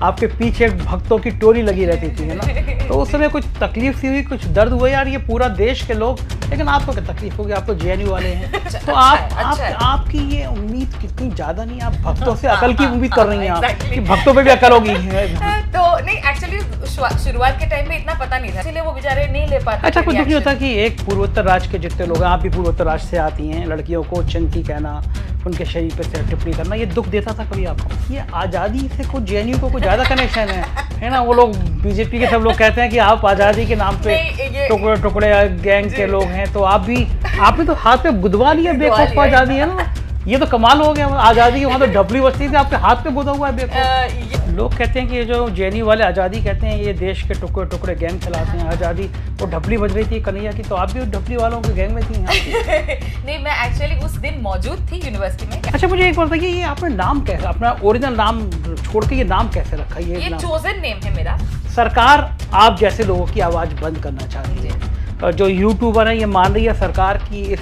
आपके पीछे भक्तों की टोली लगी रहती थी, है ना। तो उस समय कुछ तकलीफ सी हुई, कुछ दर्द हुआ यार, ये पूरा देश के लोग, लेकिन आपको क्या तकलीफ होगी, आप तो जेएनयू वाले हैं। तो आपकी ये उम्मीद कितनी ज़्यादा नहीं, आप भक्तों से अकल की उम्मीद कर रही हैं आप कि भक्तों पे भी अकल होगी। तो नहीं, एक्चुअली शुरुआत के टाइम में इतना पता नहीं था, इसलिए वो बेचारे नहीं ले पाते। अच्छा, कुछ दुख नहीं होता कि एक पूर्वोत्तर राज्य के जितने लोग हैं, आप भी पूर्वोत्तर राज्य से आती हैं, लड़कियों को चंकी कहना, उनके शरीर पे से टिप्पणी करना, ये दुख देता था कभी आपको? ये आज़ादी से कुछ जेएनयू को कुछ ज़्यादा कनेक्शन है ना। वो लोग बीजेपी के सब लोग कहते हैं कि आप आज़ादी के नाम पे टुकड़े टुकड़े गैंग के लोग हैं, तो आप भी, आपने तो हाथ पे गुदवा लिया बेवकूफ़ आज़ादी, है ना। ये तो कमाल हो गया, आज़ादी के वहाँ तो ढपली बस्ती थी, आपके हाथ पे गुदा हुआ है बेवकूफ़। लोग कहते हैं कि ये जो जेएनयू वाले आज़ादी कहते हैं, ये देश के टुकड़े टुकड़े गैंग चलाते हैं, आज़ादी वो ढपली बज रही थी कन्हैया की, तो आप भी ढपली वालों के गैंग में थी नहीं, मैं एक्चुअली उस दिन मौजूद थी यूनिवर्सिटी में। अच्छा, मुझे एक बात बताइए, ये आपने नाम कैसे, अपना ओरिजिनल नाम छोड़ के ये नाम कैसे रखा? ये चोजन नेम है मेरा। सरकार आप जैसे लोगों की आवाज़ बंद करना चाहती है, जो यूट्यूबर है ये मान रही है सरकार की, इस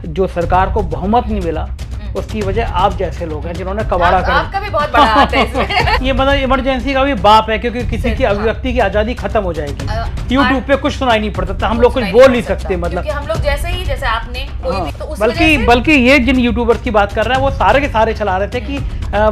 जो सरकार को बहुमत नहीं मिला उसकी वजह आप जैसे लोग हैं जिन्होंने कबाड़ा कर, आपका भी बहुत बड़ा हाथ है इसमें। ये मतलब इमरजेंसी का भी बाप है, क्योंकि किसी की अभिव्यक्ति की आज़ादी खत्म हो जाएगी। यूट्यूब पे कुछ सुनाई नहीं पड़ता, हम लोग कुछ बोल नहीं सकते, मतलब हम लोग जैसे आपने कोई भी, तो बल्कि ये जिन यूट्यूबर्स की बात कर रहा है वो सारे के सारे चला रहे थे कि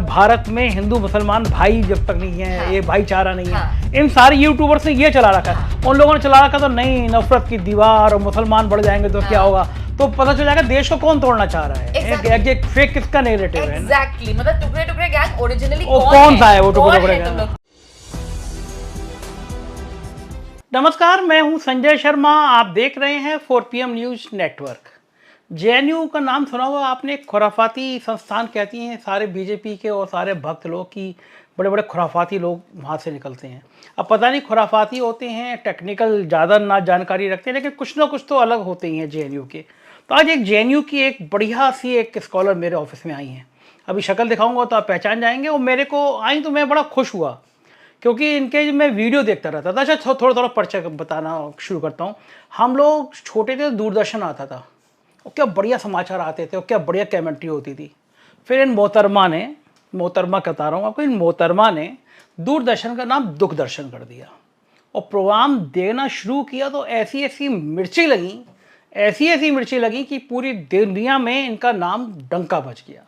भारत में हिंदू मुसलमान भाई जब तक नहीं है, ये भाईचारा नहीं है, इन सारे यूट्यूबर्स ने ये चला रखा है। उन लोगों ने चला रखा तो नहीं, नफरत की दीवार और मुसलमान बढ़ जाएंगे तो क्या होगा, तो पता चल जाएगा देश को कौन तोड़ना चाह रहा है। एक फेक किसका नैरेटिव है। एग्जैक्टली, मतलब टुकड़े टुकड़े गैंग ओरिजिनली कौन सा है वो टुकड़े टुकड़े गैंग? नमस्कार, मैं हूं संजय शर्मा, आप देख रहे हैं 4PM न्यूज नेटवर्क। जेएनयू का नाम सुना होगा आपने, खुराफाती संस्थान कहती हैं सारे बीजेपी के और सारे भक्त लोग की, बड़े बड़े खुराफाती लोग वहाँ से निकलते हैं। अब पता नहीं खुराफाती होते हैं, टेक्निकल ज़्यादा ना जानकारी रखते हैं, लेकिन कुछ ना कुछ तो अलग होते ही हैं जेएनयू के। तो आज एक जेएनयू की एक बढ़िया सी एक स्कॉलर मेरे ऑफिस में आई हैं, अभी शक्ल दिखाऊंगा तो आप पहचान जाएंगे। और मेरे को आई तो मैं बड़ा खुश हुआ, क्योंकि इनके मैं वीडियो देखता रहता था। अच्छा, थोड़ा थोड़ा परिचय बताना शुरू करता हूँ। हम लोग छोटे थे, दूरदर्शन आता था, और क्या बढ़िया समाचार आते थे और क्या बढ़िया कमेंट्री होती थी। फिर इन मोहतरमा कहता रहा हूँ आपको, इन मोहतरमा ने दूरदर्शन का नाम दूरदर्शन कर दिया और प्रोग्राम देना शुरू किया, तो ऐसी ऐसी मिर्ची लगी कि पूरी दुनिया में इनका नाम डंका बज गया,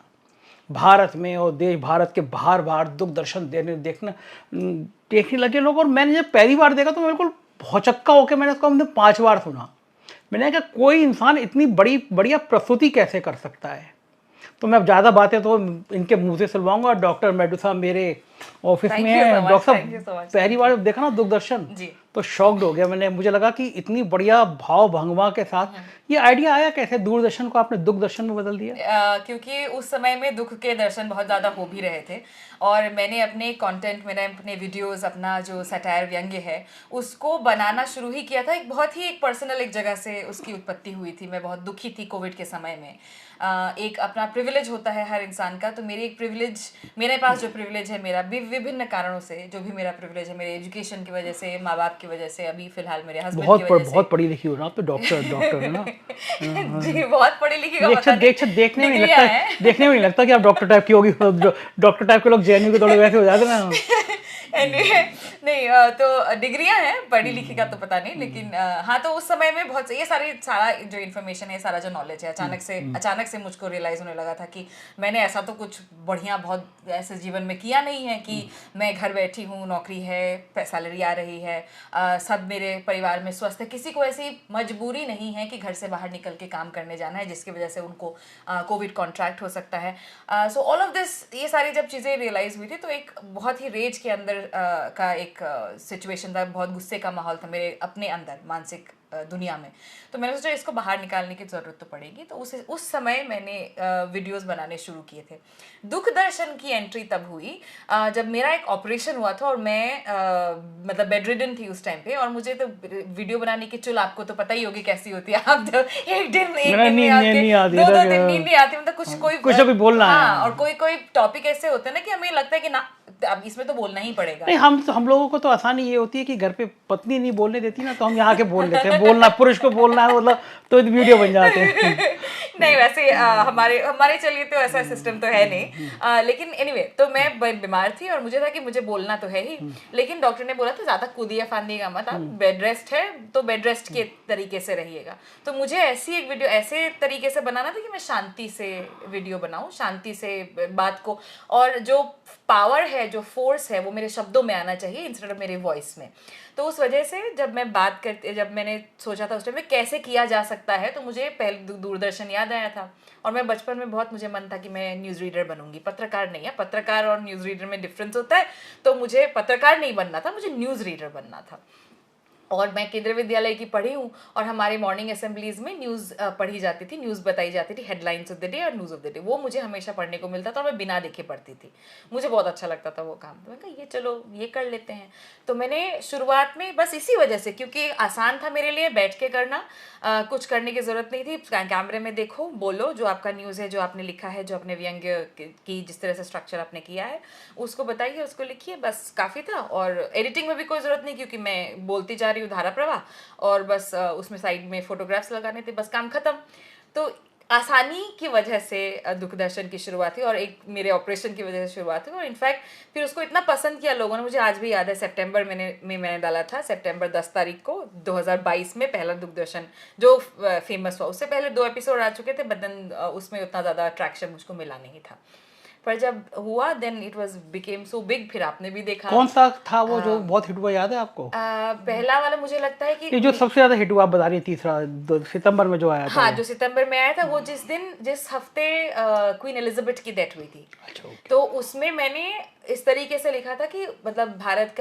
भारत में और भारत के बाहर दूरदर्शन देखने लगे लोग। और मैंने जब पहली बार देखा तो बिल्कुल भौचक्का होकर मैंने इसको 5 बार सुना। मैंने कहा कोई इंसान इतनी बढ़िया प्रस्तुति कैसे कर सकता है। तो मैं अब ज़्यादा बातें तो इनके मुंह से सुलवाऊंगा। डॉक्टर मेडू साहब मेरे ऑफिस में है। डॉक्टर साहब पहली बार देखा ना दूरदर्शन तो शॉक्ड हो गया मैंने, मुझे लगा कि इतनी बढ़िया भाव भंगमा के साथ ये आइडिया आया कैसे, दूरदर्शन को आपने दूरदर्शन में बदल दिया? क्योंकि उस समय में दुख के दर्शन बहुत ज़्यादा हो भी रहे थे, और मैंने अपने कंटेंट, मैंने अपने वीडियोस, अपना जो सटायर व्यंग्य है उसको बनाना शुरू ही किया था। एक बहुत ही एक पर्सनल एक जगह से उसकी उत्पत्ति हुई थी। मैं बहुत दुखी थी कोविड के समय में। एक अपना प्रिविलेज होता है हर इंसान का, तो मेरी एक प्रिविलेज, मेरे पास जो प्रिविलेज है मेरा विभिन्न कारणों से, जो भी मेरा प्रिविलेज है, मेरे एजुकेशन की वजह से, माँ बाप की वजह से, अभी फिलहाल मेरे हस्बैंड की वजह से। बहुत पढ़ी लिखी हो ना आप तो, डॉक्टर है ना। जी, बहुत पढ़ी लिखी का देखने में नहीं लगता कि आप डॉक्टर टाइप की होगी। डॉक्टर टाइप के लोग जेएनयू के थोड़े वैसे हो जाते ना। नहीं, तो डिग्रियां हैं, पढ़ी लिखी का तो पता नहीं, लेकिन हाँ, तो उस समय में बहुत ये सारा जो इन्फॉर्मेशन है, सारा जो नॉलेज है, अचानक से मुझको रियलाइज होने लगा था कि मैंने ऐसा तो कुछ बढ़िया बहुत ऐसे जीवन में किया नहीं है कि मैं घर बैठी हूँ, नौकरी है, सैलरी आ रही है, सब मेरे परिवार में स्वस्थ है, किसी को ऐसी मजबूरी नहीं है कि घर से बाहर निकल के काम करने जाना है जिसकी वजह से उनको कोविड कॉन्ट्रैक्ट हो सकता है। सो ऑल ऑफ दिस, ये सारी जब चीज़ें रियलाइज हुई थी तो एक बहुत ही रेज के अंदर का एक सिचुएशन था, बहुत गुस्से का माहौल था मेरे अपने अंदर मानसिक दुनिया में। तो मैंने सोचा इसको बाहर निकालने की ज़रूरत तो पड़ेगी, तो उस समय मैंने वीडियोस बनाने शुरू किए थे। दुख दर्शन की एंट्री तब हुई जब मेरा एक ऑपरेशन हुआ था और मैं मतलब बेडरिडन थी उस टाइम पे, और मुझे तो वीडियो बनाने की चुल आपको तो पता ही होगी कैसी होती है। आप तो एक दिन दो दिन नींद नहीं आती, मतलब कुछ कोई बोलना है। और कोई टॉपिक ऐसे होते हैं ना कि हमें लगता है कि ना अब इसमें तो बोलना ही पड़ेगा। नहीं, हम लोगों को तो आसानी ये होती है कि घर पे पत्नी नहीं बोलने देती ना, तो हम यहाँ के बोल लेते हैं, बोलना पुरुष को बोलना है मतलब, तो वीडियो बन जाते हैं। नहीं वैसे हमारे हमारे चलिए तो ऐसा सिस्टम तो है नहीं, लेकिन एनीवे तो मैं बीमार थी और मुझे था कि मुझे बोलना तो है ही, लेकिन डॉक्टर ने बोला था ज्यादा कूदिया फांदिएगा मत, आप बेड रेस्ट है तो बेड रेस्ट के तरीके से रहिएगा। तो मुझे ऐसी एक वीडियो ऐसे तरीके से बनाना था कि मैं शांति से वीडियो बनाऊं, शांति से बात को, और जो पावर है जो फोर्स है वो मेरे शब्दों में आना चाहिए इंस्टेड ऑफ मेरे वॉइस में। तो उस वजह से जब मैंने सोचा था उस टाइम में कैसे किया जा सकता है, तो मुझे पहले दूरदर्शन याद आया था, और मैं बचपन में बहुत मुझे मन था कि मैं न्यूज़ रीडर बनूंगी, पत्रकार नहीं है, पत्रकार और न्यूज़ रीडर में डिफरेंस होता है, तो मुझे पत्रकार नहीं बनना था, मुझे न्यूज़ रीडर बनना था। और मैं केंद्रीय विद्यालय की पढ़ी हूँ, और हमारे मॉर्निंग असेंबलीज में न्यूज़ पढ़ी जाती थी, न्यूज़ बताई जाती थी, हेडलाइंस ऑफ द डे और न्यूज़ ऑफ द डे, वो मुझे हमेशा पढ़ने को मिलता था और मैं बिना देखे पढ़ती थी, मुझे बहुत अच्छा लगता था वो काम। तो मैं कहा ये चलो ये कर लेते हैं। तो मैंने शुरुआत में बस इसी वजह से, क्योंकि आसान था मेरे लिए बैठ के करना, कुछ करने की ज़रूरत नहीं थी, कैमरे में देखो, बोलो जो आपका न्यूज़ है, जो आपने लिखा है, जो अपने व्यंग्य की जिस तरह से स्ट्रक्चर आपने किया है उसको बताइए, उसको लिखिए, बस काफ़ी था। और एडिटिंग में भी कोई ज़रूरत नहीं, क्योंकि मैं बोलती जा रही हूँ धारा प्रवाह, और बस उसमें साइड में फोटोग्राफ्स लगाने थे, बस काम खत्म। तो आसानी की वजह से दूरदर्शन की शुरुआत हुई, और एक मेरे ऑपरेशन की वजह से शुरुआत हुई, और इनफैक्ट फिर उसको इतना पसंद किया लोगों ने, मुझे आज भी याद है सितंबर में मैंने डाला था, सितंबर 10 तारीख को 2022 में पहला दूरदर्शन जो फेमस हुआ। उससे पहले 2 एपिसोड आ चुके थे, बट देन उसमें उतना ज़्यादा अट्रैक्शन मुझको मिला नहीं था, पर जब हुआ then it was became so big. फिर आपने भी देखा कौन सा था वो जो बहुत हिट हुआ, याद है आपको? पहला वाला मुझे लगता है कि ये जो सबसे ज्यादा हिट हुआ आप बता रही, तीसरा सितंबर में जो आया था। हाँ, जो सितंबर में आया था, वो जिस हफ्ते क्वीन एलिजाबेथ की डेथ हुई थी। अच्छा, okay। तो उसमें मैंने इस तरीके से लिखा था कि मतलब भारत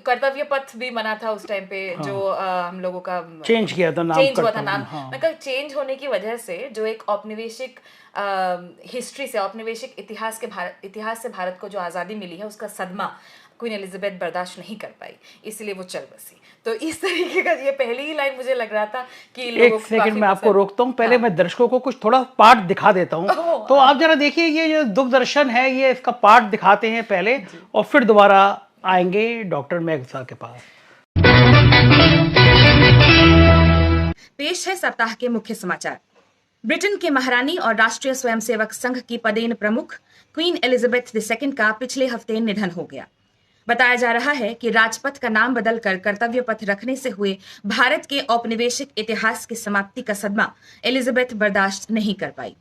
कर्तव्य पथ भी बना था उस टाइम पे, हाँ। जो हम लोगों का चेंज किया था नाम, चेंज हुआ था नाम, हाँ। मतलब चेंज होने की वजह से जो एक औपनिवेशिक हिस्ट्री से, औपनिवेशिक इतिहास से भारत को जो आज़ादी मिली है, उसका सदमा क्वीन एलिजाबेथ बर्दाश्त नहीं कर पाई, इसलिए वो चल बसी। तो इस तरीके का ये पहली ही लाइन मुझे लग रहा था कि लोगों को एक सेकंड में आपको रोकता हूँ, पहले मैं दर्शकों को कुछ थोड़ा पार्ट दिखा देता हूँ, तो आप जरा देखिए, ये जो दूरदर्शन है, ये इसका पार्ट दिखाते हैं पहले, और फिर दोबारा आएंगे डॉक्टर मेघसा के पास। पेश है सप्ताह के मुख्य समाचार। ब्रिटेन के महारानी और राष्ट्रीय स्वयंसेवक संघ की पदेन प्रमुख क्वीन एलिजाबेथ II का पिछले हफ्ते निधन हो गया। बताया जा रहा है कि राजपथ का नाम बदलकर कर्तव्य पथ रखने से हुए भारत के औपनिवेशिक इतिहास की समाप्ति का सदमा एलिजाबेथ बर्दाश्त नहीं कर पाई।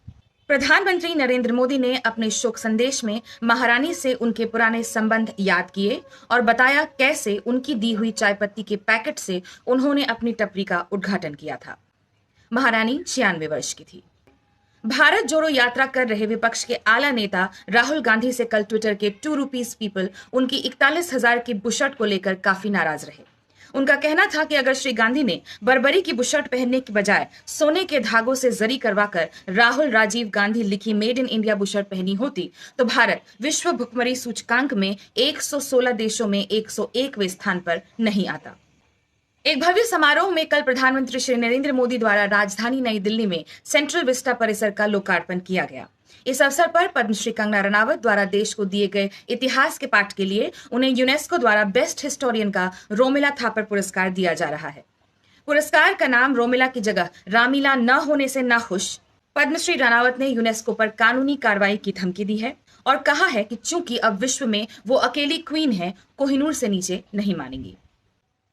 प्रधानमंत्री नरेंद्र मोदी ने अपने शोक संदेश में महारानी से उनके पुराने संबंध याद किए और बताया कैसे उनकी दी हुई चाय पत्ती के पैकेट से उन्होंने अपनी टपरी का उद्घाटन किया था। महारानी 96 वर्ष की थी। भारत जोड़ो यात्रा कर रहे विपक्ष के आला नेता राहुल गांधी से कल ट्विटर के 2 रुपीज पीपल उनकी 41,000 की बुशर्ट को लेकर काफी नाराज रहे। उनका कहना था कि अगर श्री गांधी ने बर्बरी की बुशर्ट पहनने की बजाय सोने के धागों से जरी करवाकर राहुल राजीव गांधी लिखी मेड इन इंडिया बुशर्ट पहनी होती तो भारत विश्व भुखमरी सूचकांक में 116 देशों में 101वें स्थान पर नहीं आता। एक भव्य समारोह में कल प्रधानमंत्री श्री नरेंद्र मोदी द्वारा राजधानी नई दिल्ली में सेंट्रल विस्टा परिसर का लोकार्पण किया गया। इस अवसर पर पद्मश्री कंगना रनावत द्वारा देश को दिए गए इतिहास के पाठ के लिए उन्हें यूनेस्को द्वारा बेस्ट हिस्टोरियन का रोमिला थापर पुरस्कार दिया जा रहा है। पुरस्कार का नाम रोमिला की जगह रामीला न होने से नाखुश पद्मश्री रनावत ने यूनेस्को पर कानूनी कार्रवाई की धमकी दी है और कहा है कि चूंकि अब विश्व में वो अकेली क्वीन है, कोहिनूर से नीचे नहीं मानेंगी।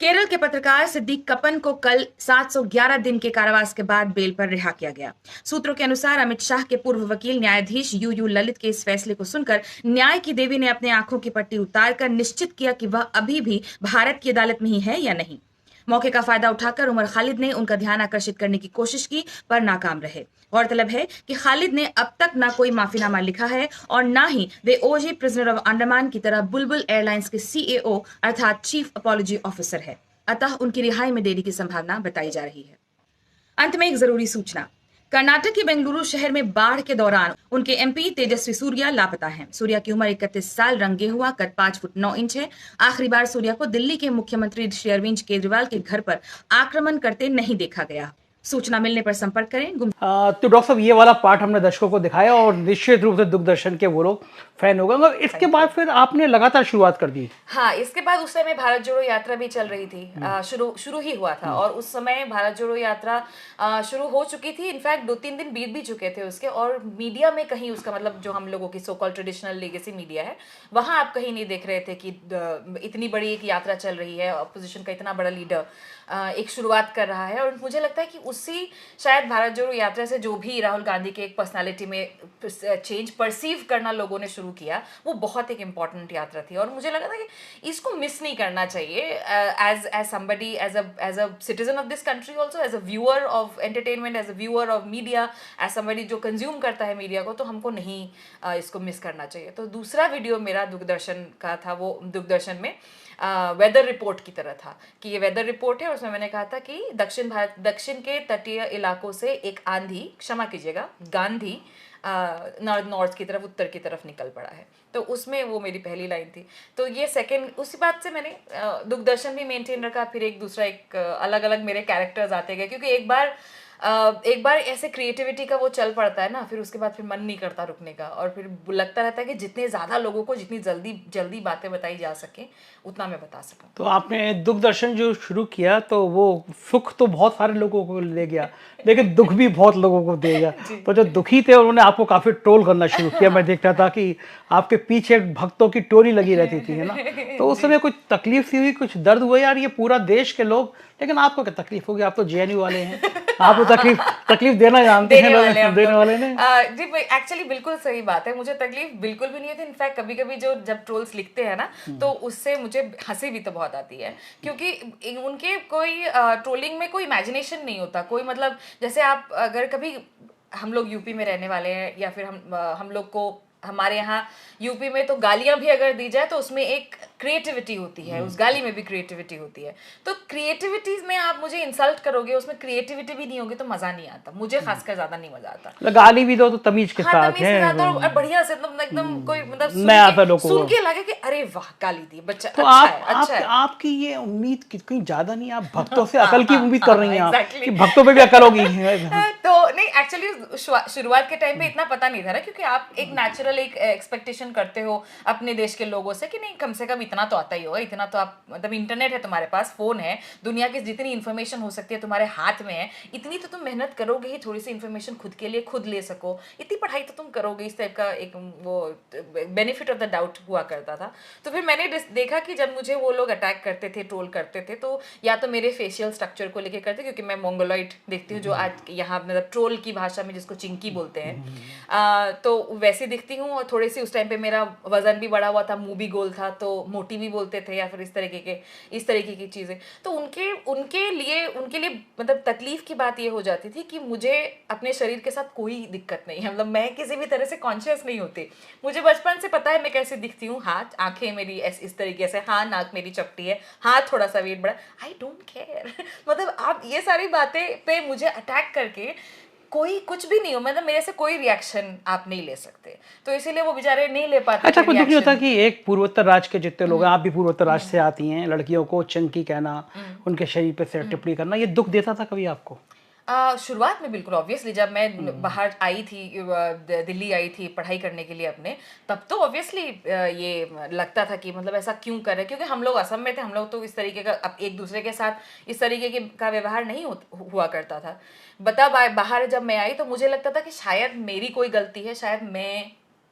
केरल के पत्रकार सिद्दीक कपन को कल 711 दिन के कारावास के बाद बेल पर रिहा किया गया। सूत्रों के अनुसार अमित शाह के पूर्व वकील न्यायाधीश यू ललित के इस फैसले को सुनकर न्याय की देवी ने अपने आंखों की पट्टी उतारकर निश्चित किया कि वह अभी भी भारत की अदालत में ही है या नहीं। मौके का फायदा उठाकर उमर खालिद ने उनका ध्यान आकर्षित करने की कोशिश की पर नाकाम रहे। गौरतलब है कि खालिद ने अब तक ना कोई माफीनामा लिखा है और ना ही वे ओजी प्रिजनर ऑफ अंडमान की तरह बुलबुल एयरलाइंस के सीएओ अर्थात चीफ अपॉलॉजी ऑफिसर है। अतः उनकी रिहाई में देरी की संभावना बताई जा रही है। अंत में एक जरूरी सूचना। कर्नाटक के बेंगलुरु शहर में बाढ़ के दौरान उनके एमपी तेजस्वी सूर्या लापता हैं। सूर्या की उम्र 31 साल, रंगे हुआ, कद 5 फुट 9 इंच है। आखिरी बार सूर्या को दिल्ली के मुख्यमंत्री श्री अरविंद केजरीवाल के घर पर आक्रमण करते नहीं देखा गया। सूचना मिलने पर संपर्क करें। तो डॉक्टर साहब ये वाला पार्ट हमने दर्शकों को दिखाया और निश्चित रूप से दूरदर्शन के वो लोग फैन हो गए, मगर इसके बाद फिर आपने लगातार शुरुआत कर दी। हाँ, इसके बाद उस समय भारत जोड़ो यात्रा भी चल रही थी। शुरू ही हुआ था और उस समय भारत जोड़ो यात्रा शुरू हो चुकी थी। इनफैक्ट 2-3 दिन बीत भी चुके थे उसके, और मीडिया में कहीं उसका मतलब जो हम लोगों की so called traditional legacy media है, वहां आप कहीं नहीं देख रहे थे कि इतनी बड़ी एक यात्रा चल रही है, अपोजिशन का इतना बड़ा लीडर एक शुरुआत कर रहा है। और मुझे लगता है कि उसी शायद भारत जोड़ो यात्रा से जो भी राहुल गांधी के एक पर्सनालिटी में चेंज परसीव करना लोगों ने शुरू किया, वो बहुत एक इम्पॉर्टेंट यात्रा थी। और मुझे लगा था कि इसको मिस नहीं करना चाहिए, as somebody, as a citizen of this country, also as a viewer of entertainment, as a viewer of media, as somebody जो कंज्यूम करता है मीडिया को, तो हमको नहीं इसको मिस करना चाहिए। तो दूसरा वीडियो मेरा दूरदर्शन का था, वो दूरदर्शन में वेदर रिपोर्ट की तरह था कि ये वेदर रिपोर्ट है। उसमें मैंने कहा था कि दक्षिण के तटीय इलाकों से एक आंधी, क्षमा कीजिएगा, गांधी नॉर्थ की तरफ, उत्तर की तरफ निकल पड़ा है। तो उसमें वो मेरी पहली लाइन थी। तो ये सेकंड, उसी बात से मैंने दूरदर्शन भी मेंटेन रखा। फिर एक दूसरा एक अलग अलग मेरे कैरेक्टर्स आते गए, क्योंकि एक बार ऐसे क्रिएटिविटी का वो चल पड़ता है ना, फिर उसके बाद फिर मन नहीं करता रुकने का, और फिर लगता रहता है कि जितने ज़्यादा लोगों को जितनी जल्दी बातें बताई जा सके उतना मैं बता सकूं। तो आपने दूरदर्शन जो शुरू किया तो वो सुख तो बहुत सारे लोगों को ले गया, लेकिन दुख भी बहुत लोगों को दे गया। तो जो दुखी थे उन्होंने आपको काफ़ी ट्रोल करना शुरू किया। मैं देखता था कि आपके पीछे भक्तों की टोली लगी रहती थी, है ना। तो उस समय कुछ तकलीफ सी हुई, कुछ दर्द हुआ यार, ये पूरा देश के लोग, लेकिन आपको क्या तकलीफ होगी, आप तो जेएनयू वाले हैं, आप तो तकलीफ देना जानते हैं, देने वाले ने। जी एक्चुअली बिल्कुल सही बात है, मुझे तकलीफ बिल्कुल भी नहीं होती। इनफैक्ट कभी कभी जो जब ट्रोल्स लिखते हैं ना, तो उससे मुझे हंसी भी तो बहुत आती है, क्योंकि उनके कोई ट्रोलिंग में कोई इमेजिनेशन नहीं होता, कोई मतलब जैसे आप अगर कभी, हम लोग यूपी में रहने वाले हैं, या फिर हम लोग को हमारे यहाँ यूपी में तो गालियां भी अगर दी जाए तो उसमें एक क्रिएटिविटी होती है, उस गाली में भी क्रिएटिविटी होती है। तो क्रिएटिविटी में आप मुझे इंसल्ट करोगे, उसमें क्रिएटिविटी भी नहीं होगी तो मजा नहीं आता, मुझे खासकर ज्यादा नहीं मजा आता। गाली भी दो तो तमीज के साथ तमीज के साथ और बढ़िया से, एकदम कोई मतलब सुन के लगे कि अरे वाह गाली दी बच्चा, तो अच्छा है। आपकी ये उम्मीद कितनी ज्यादा नहीं, आप भक्तों से अकल की उम्मीद कर रही हैं आप, कि भक्तों पे भी अकल होगी। तो नहीं, एक्चुअली शुरुआत के टाइम पे इतना पता नहीं था ना, क्योंकि आप एक नेचुरल एक एक्सपेक्टेशन करते हो अपने देश के लोगों से कि नहीं कम से कम इतना तो आता ही होगा, इतना तो आप मतलब इंटरनेट है तुम्हारे पास, फोन है, दुनिया की जितनी इन्फॉर्मेशन हो सकती है तुम्हारे हाथ में है, इतनी तो तुम मेहनत करोगे ही, थोड़ी सी इन्फॉर्मेशन खुद के लिए खुद ले सको, इतनी पढ़ाई तो तुम करोगे। इस टाइप का एक वो बेनिफिट ऑफ द डाउट हुआ करता था। तो फिर मैंने देखा कि जब मुझे वो लोग अटैक करते थे, ट्रोल करते थे, तो या तो मेरे फेशियल स्ट्रक्चर को लेके करते, क्योंकि मैं मोंगोलॉइड देखती हूँ, जो आज यहाँ मतलब ट्रोल की भाषा में जिसको चिंकी बोलते हैं, तो वैसे दिखती हूँ। और थोड़ी सी उस टाइम पे मेरा वजन भी बढ़ा हुआ था, मुंह भी गोल था, तो मोटी भी बोलते थे, या फिर इस तरीके की चीज़ें। तो उनके लिए मतलब तकलीफ की बात ये हो जाती थी कि मुझे अपने शरीर के साथ कोई दिक्कत नहीं है, मतलब मैं किसी भी तरह से कॉन्शियस नहीं होती। मुझे बचपन से पता है मैं कैसे दिखती हूँ, हाथ आंखें मेरी इस तरीके से, हाँ नाक मेरी चपटी है, हाथ थोड़ा सा वेट बड़ा, आई डोंट केयर। मतलब आप ये सारी बातें पे मुझे अटैक करके कोई कुछ भी नहीं हो, मतलब मेरे से कोई रिएक्शन आप नहीं ले सकते, तो इसीलिए वो बेचारे नहीं ले पाते। अच्छा, कुछ दुख नहीं होता कि एक पूर्वोत्तर राज्य के जितने लोग हैं, आप भी पूर्वोत्तर राज्य से आती हैं, लड़कियों को चंकी कहना, उनके शरीर पे से टिप्पणी करना, ये दुख देता था कभी आपको? शुरुआत में बिल्कुल ऑब्वियसली, जब मैं बाहर आई थी, दिल्ली आई थी पढ़ाई करने के लिए अपने, तब तो ऑब्वियसली ये लगता था कि मतलब ऐसा क्यों कर रहे, क्योंकि हम लोग असम में थे, हम लोग तो इस तरीके का एक दूसरे के साथ इस तरीके का व्यवहार नहीं हुआ करता था। बाहर जब मैं आई तो मुझे लगता था कि शायद मेरी कोई गलती है, शायद मैं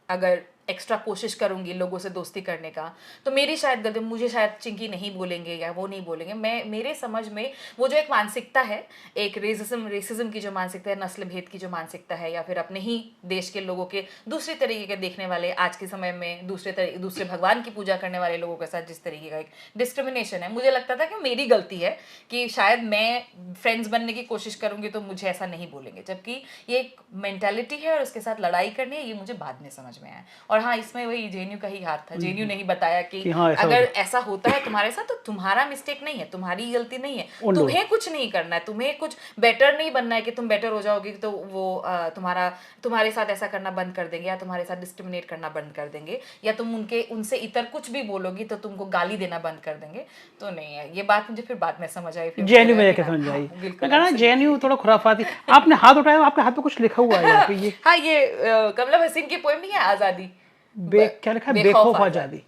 अगर एक्स्ट्रा कोशिश करूंगी लोगों से दोस्ती करने का तो मेरी शायद गलती, मुझे शायद चिंकी नहीं बोलेंगे या वो नहीं बोलेंगे। मेरे समझ में वो जो एक मानसिकता है, एक रेसिज्म की जो मानसिकता है, नस्ल भेद की जो मानसिकता है, या फिर अपने ही देश के लोगों के दूसरे तरीके के देखने वाले, आज के समय में दूसरे भगवान की पूजा करने वाले लोगों के साथ जिस तरीके का एक डिस्क्रिमिनेशन है, मुझे लगता था कि मेरी गलती है कि शायद मैं फ्रेंड्स बनने की कोशिश करूंगी तो मुझे ऐसा नहीं बोलेंगे, जबकि ये एक मेंटालिटी है और उसके साथ लड़ाई करनी है, ये मुझे बाद में समझ में आया। और और हाँ, इसमें वही जेएनयू का ही हाथ था। जेएनयू ने ही बताया कि हाँ, अगर ऐसा होता है तुम्हारे साथ तो तुम्हारा मिस्टेक नहीं है, तुम्हारी गलती नहीं है, तुम्हें कुछ नहीं करना है, तुम्हें कुछ बेटर नहीं बनना है कि तुम बेटर हो जाओगे तो वो तुम्हारे साथ ऐसा करना बंद कर देंगे या तुम्हारे साथ डिस्क्रिमिनेट करना बंद कर देंगे या तुम उनसे इतर कुछ भी बोलोगी तो तुमको गाली देना बंद कर देंगे। तो नहीं है ये बात, मुझे फिर बाद में समझ आई। फिर जेएनयू में जाके समझ आई। मैं कहना जेएनयू थोड़ा खुराफाती। आपने हाथ उठाया, आपके हाथ पे कुछ लिखा हुआ है यहाँ पे, ये हाँ, ये कमला हसीन की पोएम नहीं है आजादी, क्या लिखा है, बेखौफ आजादी।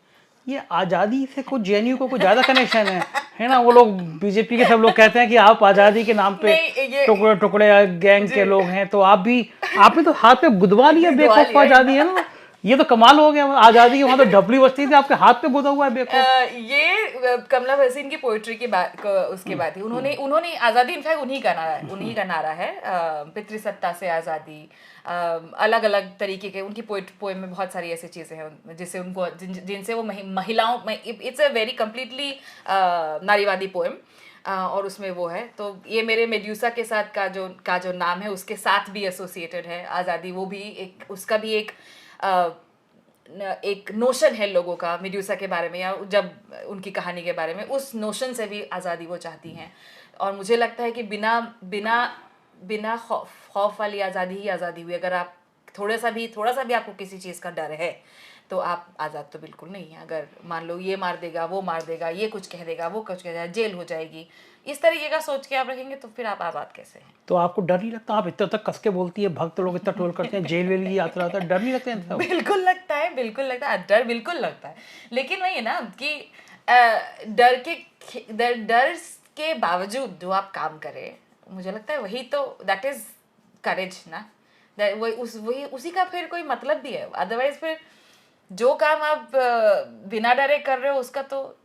ये आजादी से कुछ जेएनयू को कुछ ज्यादा कनेक्शन है ना? वो लोग बीजेपी के सब लोग कहते हैं कि आप आजादी के नाम पे टुकड़े टुकड़े गैंग के लोग हैं, तो आपने तो हाथ पे गुदवा लिया बेखौफ आजादी, है ना? ये तो कमाल हो गया। आजादी की वहां तो ढपली बजती थी, आपके हाथ पे गुदा हुआ है बेखौफ। ये कमला हसीन की पोएट्री की बात उसके बाद ही उन्होंने आजादी इनफैक्ट उन्हीं का नारा है। पितृसत्ता से आजादी, अलग अलग तरीके के उनकी पोएम में बहुत सारी ऐसी चीजें हैं जिससे उनको जिनसे वो महिलाओं में, इट्स अ वेरी कंप्लीटली नारीवादी पोएम। और उसमें वो है, तो ये मेरे मेड्यूसा के साथ का जो नाम है उसके साथ भी एसोसिएटेड है आज़ादी। वो भी उसका भी एक नोशन है लोगों का मेड्यूसा के बारे में या जब उनकी कहानी के बारे में, उस नोशन से भी आज़ादी वो चाहती हैं। और मुझे लगता है कि बिना खौफ वाली आज़ादी ही आज़ादी हुई। अगर आप थोड़ा सा भी आपको किसी चीज़ का डर है तो आप आज़ाद तो बिल्कुल नहीं है। अगर मान लो ये मार देगा, वो मार देगा, ये कुछ कह देगा, वो कुछ कह देगा, जेल हो जाएगी, इस तरीके का सोच के आप रखेंगे तो फिर आप आज़ाद कैसे हैं? तो आपको डर नहीं लगता? आप इतना तक कस के बोलती है, भक्त लोग इतना ट्रोल करते हैं, जेल वेल की यात्रा होता है, डर नहीं लगता है? बिल्कुल लगता है, डर बिल्कुल लगता है। लेकिन वही है ना कि डर के बावजूद जो आप काम करें, मुझे लगता है वही तो दैट इज करेज ना। वही उसी का फिर कोई मतलब भी है। अदरवाइज फिर जो काम आप बिना डरे कर रहे हो उसका तो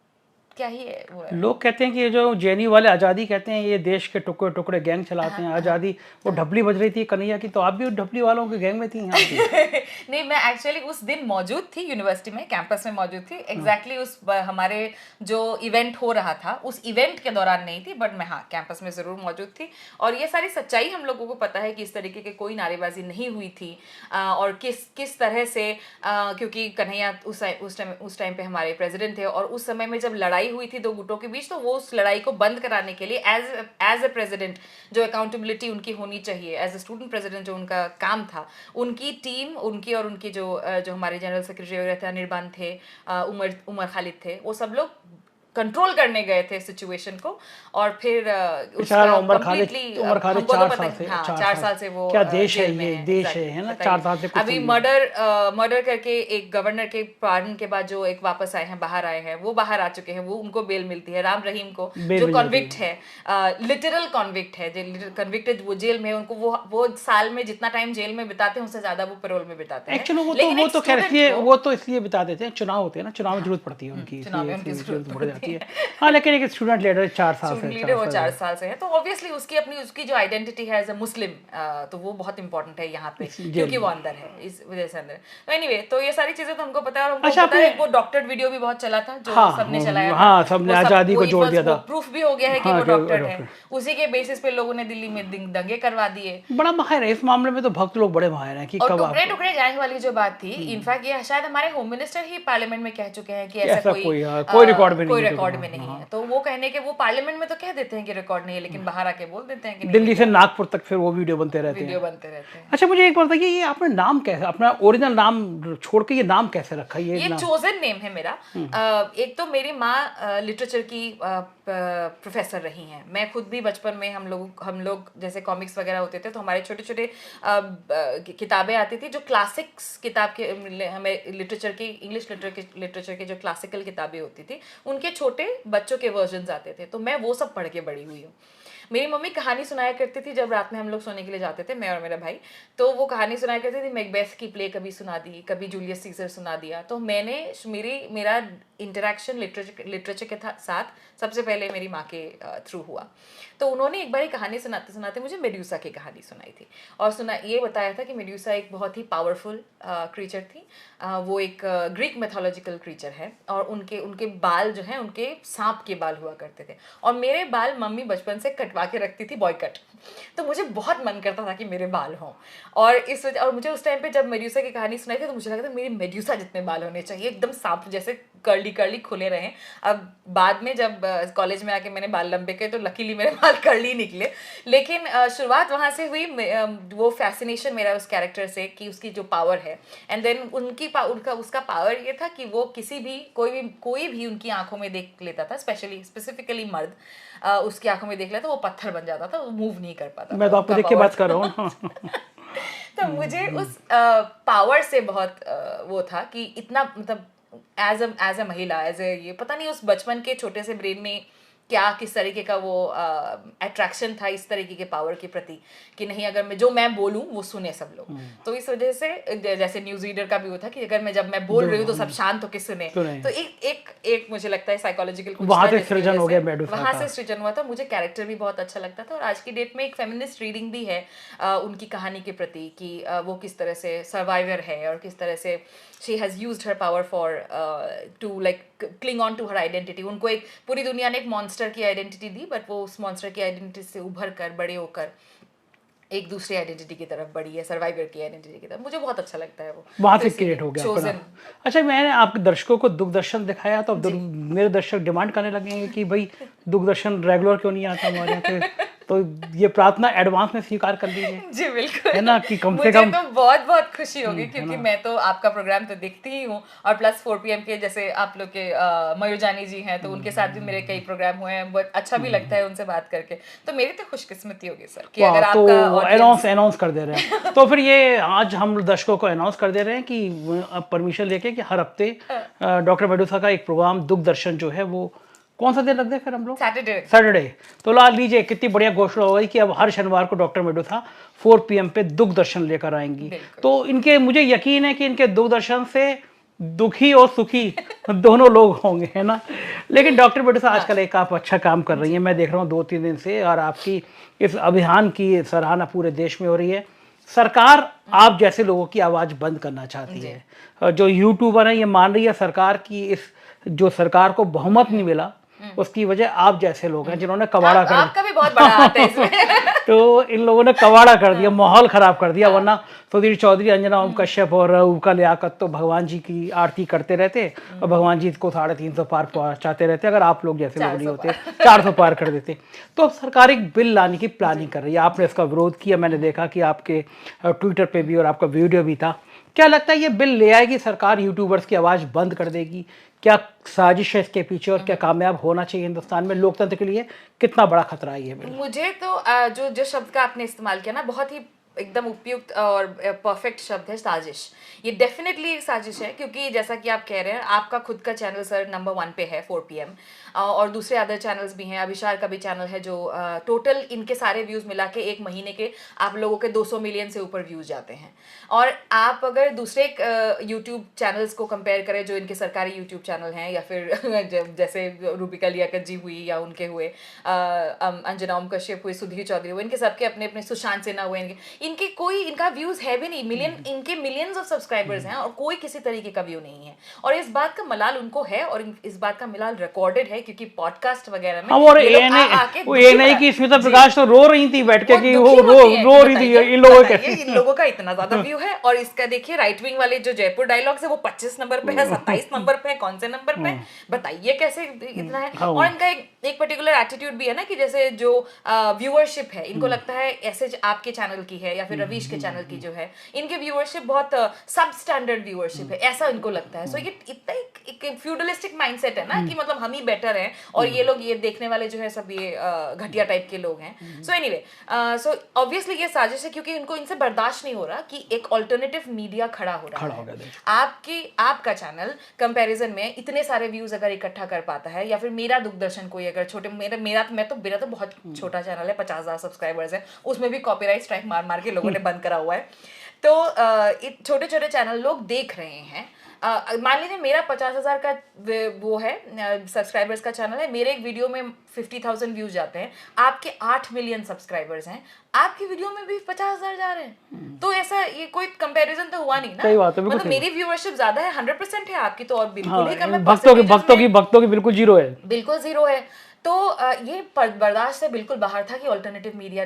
क्या ही है वो है। लोग कहते हैं कि ये जो जेएनयू वाले आज़ादी कहते हैं ये देश के टुकड़े टुकड़े गैंग चलाते हैं, आज़ादी वो ढपली बज रही थी कन्हैया की, तो आप भी ढपली वालों के गैंग में थी यहाँ की? नहीं, मैं एक्चुअली उस दिन मौजूद थी यूनिवर्सिटी में, कैंपस में मौजूद थी एग्जैक्टली उस हमारे जो इवेंट हो रहा था उस इवेंट के दौरान नहीं थी, बट मैं हाँ कैंपस में ज़रूर मौजूद थी। और ये सारी सच्चाई हम लोगों को पता है कि इस तरीके की कोई नारेबाजी नहीं हुई थी। और किस तरह से क्योंकि कन्हैया उस टाइम पे हमारे प्रेसिडेंट थे और उस समय में जब लड़ाई हुई थी दो गुटों के बीच, तो वो उस लड़ाई को बंद कराने के लिए एज ए प्रेसिडेंट जो अकाउंटेबिलिटी उनकी होनी चाहिए, एज ए स्टूडेंट प्रेसिडेंट जो उनका काम था, उनकी टीम और उनकी जो हमारे जनरल सेक्रेटरी वगैरह थे, अनिर्बान थे, उमर खालिद थे, वो सब लोग कंट्रोल करने गए थे सिचुएशन को। और फिर उमर खालिद 4 साल से वो क्या देश है ये, देश है ना? 4 साल से अभी मर्डर करके एक गवर्नर के पार्डन के बाद जो एक वापस आए हैं, बाहर आए हैं, वो बाहर आ चुके हैं, वो उनको बेल मिलती है। राम रहीम को जो कॉन्विक्ट है, लिटरल कॉन्विक्ट है, जो कन्विक्टेड वो जेल में, उनको वो साल में जितना टाइम जेल में बिताते हैं उससे ज्यादा वो पैरोल में बिताते हैं। एक्चुअली वो तो खैर वो तो इसलिए बिता देते हैं, चुनाव होते हैं ना, चुनाव में जरूरत पड़ती है उनकी, जरूरत पड़ जाती है। हाँ, लेकिन एक स्टूडेंट लीडर 4 साल से वो 4 साल से है, तो ऑब्वियसली उसकी जो आइडेंटिटी है एज अ मुस्लिम, तो वो बहुत इंपॉर्टेंट है यहाँ पे क्योंकि वो अंदर है, इस वजह से अंदर। तो एनीवे, तो ये सारी चीजें तो हमको पता है। और हमको पता है वो डॉक्टर्ड वीडियो भी बहुत चला था जो सबने चलाया था। हाँ, सबने आजादी को जोड़ दिया था, प्रूफ भी हो गया है कि वो डॉक्टर है। उसी के बेसिस पे लोगों ने दिल्ली में दंगे करवा दिए। बड़ा माहिर है इस मामले में, तो भक्त लोग बड़े माहिर हैं कि कब टुकड़े टुकड़े गैंग वाली जो बात थी, इनफैक्ट ये शायद हमारे होम मिनिस्टर ही पार्लियामेंट में कह चुके हैं कि ऐसा कोई रिकॉर्ड में नहीं है। तो वो कहने के वो पार्लियामेंट में तो कह देते हैं कि रिकॉर्ड नहीं है, लेकिन बाहर आके बोल देते हैं कि दिल्ली से नागपुर तक फिर वो वीडियो बनते रहते हैं। अच्छा, मुझे एक बात बताइए, ये आपने नाम कैसे, अपना ओरिजिनल नाम छोड़ के ये नाम कैसे रखा? ये चोजन नेम है मेरा। एक तो मेरी माँ लिटरेचर की प्रोफेसर रही हैं। मैं खुद भी बचपन में हम लोग जैसे कॉमिक्स वगैरह होते थे तो हमारे छोटे छोटे किताबें आती थी जो क्लासिक्स किताब के, हमें लिटरेचर की, इंग्लिश लिटरेचर की जो क्लासिकल किताबें होती थी उनके छोटे बच्चों के वर्जन आते थे, तो मैं वो सब पढ़ के बड़ी हुई हूँ। मेरी मम्मी कहानी सुनाया करती थी जब रात में हम लोग सोने के लिए जाते थे, मैं और मेरा भाई, तो वो कहानी सुनाया करती थी। मैकबेथ की प्ले कभी सुना दी, कभी जूलियस सीजर सुना दिया। तो मेरा इंटरेक्शन लिटरेचर के साथ सबसे पहले मेरी माँ के थ्रू हुआ। तो उन्होंने एक बार कहानी सुनाते सुनाते मुझे मेड्यूसा की कहानी सुनाई थी और ये बताया था कि मेड्यूसा एक बहुत ही पावरफुल क्रीचर थी। वो एक ग्रीक मैथोलॉजिकल क्रीचर है और उनके बाल जो हैं उनके सांप के बाल हुआ करते थे और मेरे बाल मम्मी बचपन से कटवा के रखती थी बॉय कट। तो मुझे बहुत मन करता था कि मेरे बाल हों, और इस वजह, और मुझे उस टाइम पे जब मेड्यूसा की कहानी सुनाई थी तो मुझे लगा था मेरी मेड्यूसा जितने बाल होने चाहिए, एकदम सांप जैसे कर्ली कर्ली खुले रहें। अब बाद में जब कॉलेज में आके मैंने बाल लंबे किए तो लकीली मेरे बाल कर्ली निकले, लेकिन शुरुआत वहाँ से हुई। वो फैसिनेशन मेरा उस कैरेक्टर से कि उसकी जो पावर है, एंड देन उनका उसका पावर ये था कि वो किसी भी कोई भी उनकी आंखों में देख लेता था, स्पेसिफिकली मर्द उसकी आंखों में देख लेता, वो पत्थर बन जाता था, वो मूव नहीं कर पाता। मैं तो आपको देख के बात कर रहा हूँ। तो मुझे उस पावर से बहुत वो था कि इतना, मतलब एज अ महिला, एज ए, ये पता नहीं उस बचपन के छोटे से ब्रेन में क्या किस तरीके का वो अट्रैक्शन था इस तरीके के पावर के प्रति कि नहीं, अगर मैं बोलूं वो सुने सब लोग। तो इस वजह से जैसे न्यूज रीडर का भी वो था कि अगर जब मैं बोल रही हूँ तो सब शांत होकर सुने। तो एक मुझे लगता है साइकोलॉजिकल वहां से सृजन हो गया मेडुसा, वहां से सृजन हुआ था। मुझे कैरेक्टर भी बहुत अच्छा लगता था, और आज की डेट में एक फेमिनिस्ट रीडिंग भी है उनकी कहानी के प्रति कि वो किस तरह से सर्वाइवर है और किस तरह से she has used her power for to like cling on to her identity। उनको एक पूरी दुनिया ने एक मॉन्स्टर की आइडेंटिटी दी, बट वो उस मॉन्स्टर की आइडेंटिटी से उभर कर बड़े होकर एक दूसरी आइडेंटिटी की तरफ बढ़ी है, सर्वाइवर की आइडेंटिटी की तरफ। मुझे बहुत अच्छा लगता है वो, वहां तो से क्रिएट हो गया chosen। अपना। अच्छा, मैंने आपके दर्शकों को दूरदर्शन दिखाया तो अब मेरे दर्शक डिमांड करने लगेंगे कि भाई दूरदर्शन रेगुलर क्यों नहीं आता हमारे यहाँ पे, तो ये प्रार्थना एडवांस में स्वीकार कर लीजिए। जी बिल्कुल, है ना, कि कम से मुझे कम तो बहुत बहुत खुशी होगी, क्योंकि मैं तो आपका प्रोग्राम तो देखती ही हूँ, और प्लस 4 PM के जैसे आप लोग के मयूर जानी जी हैं, तो उनके साथ भी मेरे कई प्रोग्राम हुए हैं, बहुत अच्छा भी लगता है उनसे बात करके। तो मेरी तो खुशकिस्मती होगी सर कि अगर तो आपका अनाउंस कर दे रहे हैं। तो फिर ये आज हम दर्शकों को अनाउंस कर दे रहे हैं कि अब परमिशन लेके कि हर हफ्ते डॉक्टर मेडुसा का एक प्रोग्राम दूरदर्शन जो है वो कौन सा दिन रख दे फिर हम लोग, सैटरडे। तो ला लीजिए, कितनी बढ़िया घोषणा हो गई कि अब हर शनिवार को डॉक्टर मेडुसा 4 PM पे दूरदर्शन लेकर आएंगी। तो इनके, मुझे यकीन है कि इनके दूरदर्शन से दुखी और सुखी दोनों लोग होंगे, है ना। लेकिन डॉक्टर मेडुसा आजकल एक आप अच्छा काम कर रही हैं, मैं देख रहा हूँ 2-3 दिन से, और आपकी इस अभियान की सराहना पूरे देश में हो रही है। सरकार आप जैसे लोगों की आवाज़ बंद करना चाहती है। जो यूट्यूबर है ये मान रही है सरकार की, इस जो सरकार को बहुमत नहीं मिला उसकी वजह आप जैसे लोग हैं जिन्होंने कबाड़ा कर दिया। आपका भी बहुत बड़ा हाथ है इसमें। तो इन लोगों ने कबाड़ा कर दिया, माहौल खराब कर दिया। वरना सुधीर चौधरी, अंजना ओम कश्यप और उनका लियाकत तो भगवान जी की आरती करते रहते और भगवान जी को 350 पार पहुंचाते रहते, अगर आप लोग जैसे लोग नहीं होते 400 पार कर देते। तो सरकार एक बिल लाने की प्लानिंग कर रही है, आपने इसका विरोध किया, मैंने देखा कि आपके ट्विटर पे भी और आपका वीडियो भी था। क्या लगता है ये बिल ले आएगी सरकार, यूट्यूबर्स की आवाज़ बंद कर देगी? क्या साजिश है इसके पीछे और क्या कामयाब होना चाहिए हिंदुस्तान में लोकतंत्र के लिए? कितना बड़ा खतरा है ये बिल? मुझे तो जो शब्द का आपने इस्तेमाल किया ना, बहुत ही एकदम उपयुक्त और परफेक्ट शब्द है, साजिश। ये डेफिनेटली एक साजिश है, क्योंकि जैसा कि आप कह रहे हैं, आपका खुद का चैनल सर नंबर 1 पे है 4 PM, और दूसरे अदर चैनल्स भी हैं। अभिशार का भी चैनल है जो टोटल इनके सारे व्यूज़ मिला के एक महीने के आप लोगों के 200 मिलियन से ऊपर व्यूज़ जाते हैं। और आप अगर दूसरे यूट्यूब चैनल्स को कंपेयर करें जो इनके सरकारी यूट्यूब चैनल हैं, या फिर जैसे रूबिका लियाकत जी हुई, या उनके हुए अंजना ओम कश्यप हुए, सुधीर चौधरी हुए, इनके सबके अपने अपने, सुशांत सिन्हा हुए, इनका व्यूज है भी नहीं, इनके मिलियंस ऑफ सब्सक्राइबर्स हैं और कोई किसी तरीके का व्यू नहीं है। और इस बात का मलाल उनको है, और इस बात का मलाल रिकॉर्डेड है, क्योंकि पॉडकास्ट वगैरह में और ANI की स्मिता प्रकाश तो रो रही थी बैठ के कि वो रो रही थी, इन लोगों का इतना ज्यादा व्यू है। और इसका देखिए राइट विंग वाले जो जयपुर डायलॉग्स है वो 25 नंबर पे है, 27 नंबर पे है, कौन से नंबर पे, बताइए कैसे इतना है। और इनका एक पर्टिकुलर एटीट्यूड भी है ना, कि जैसे जो व्यूअरशिप है, इनको लगता है ऐसे आपके चैनल की है या फिर रवीश के चैनल की जो है, इनके व्यूअरशिप बहुत सब स्टैंडर्ड व्यूअरशिप है, ऐसा इनको लगता है। सो ये इतना एक फ्यूडलिस्टिक माइंडसेट है ना, कि मतलब हम ही बेटर हैं और ये लोग, ये देखने वाले जो है सब ये घटिया टाइप के लोग हैं। सो एनीवे, सो ऑब्वियसली ये साजिश है, क्योंकि इनको इनसे बर्दाश्त नहीं हो रहा कि एक ऑल्टरनेटिव मीडिया खड़ा हो रहा है। आपका चैनल कंपैरिजन में इतने सारे व्यूज अगर इकट्ठा कर पाता है, या फिर मेरा दूरदर्शन कोई अगर छोटे, मेरा तो बहुत छोटा चैनल है, 50,000 सब्सक्राइबर्स है, उसमें भी कॉपीराइट स्ट्राइक मार के लोगों ने बंद करा हुआ है। तो छोटे छोटे चैनल लोग देख रहे हैं। मान लीजिए मेरा 50,000 का वो है सब्सक्राइबर्स का चैनल है, मेरे एक वीडियो में 50,000 व्यूज जाते हैं, आपके 8 मिलियन सब्सक्राइबर्स हैं, आपकी वीडियो में भी 50,000 जा रहे हैं। तो ऐसा ये कोई कंपैरिजन तो हुआ नहीं ना। सही बात है, मतलब मेरी व्यूअरशिप ज्यादा है, 100% है, आपकी तो और बिल्कुल ही कम है। भक्तों की बिल्कुल जीरो है, बिल्कुल जीरो है। तो ये बर्दाश्त से बिल्कुल बाहर था कि ऑल्टरनेटिव मीडिया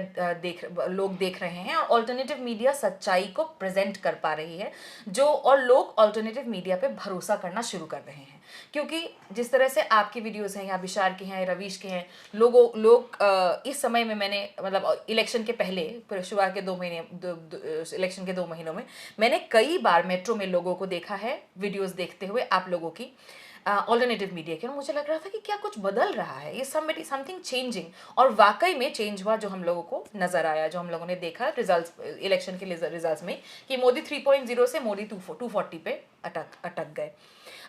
लोग देख रहे हैं और ऑल्टरनेटिव मीडिया सच्चाई को प्रेजेंट कर पा रही है, जो और लोग ऑल्टरनेटिव मीडिया पे भरोसा करना शुरू कर रहे हैं। क्योंकि जिस तरह से आपकी वीडियोस हैं या विशाल के हैं, रवीश के हैं, लोग इस समय में मैंने मतलब इलेक्शन के पहले शुरुआत के 2 महीने इलेक्शन के 2 महीनों में मैंने कई बार मेट्रो में लोगों को देखा है वीडियोस देखते हुए आप लोगों की ऑल्टरनेटिव मीडिया के, और मुझे लग रहा था कि क्या कुछ बदल रहा है, ये समथिंग चेंजिंग। और वाकई में चेंज हुआ, जो हम लोगों को नजर आया, जो हम लोगों ने देखा रिजल्ट्स, इलेक्शन के रिजल्ट्स में, कि मोदी 3.0 से मोदी 240 पे अटक गए।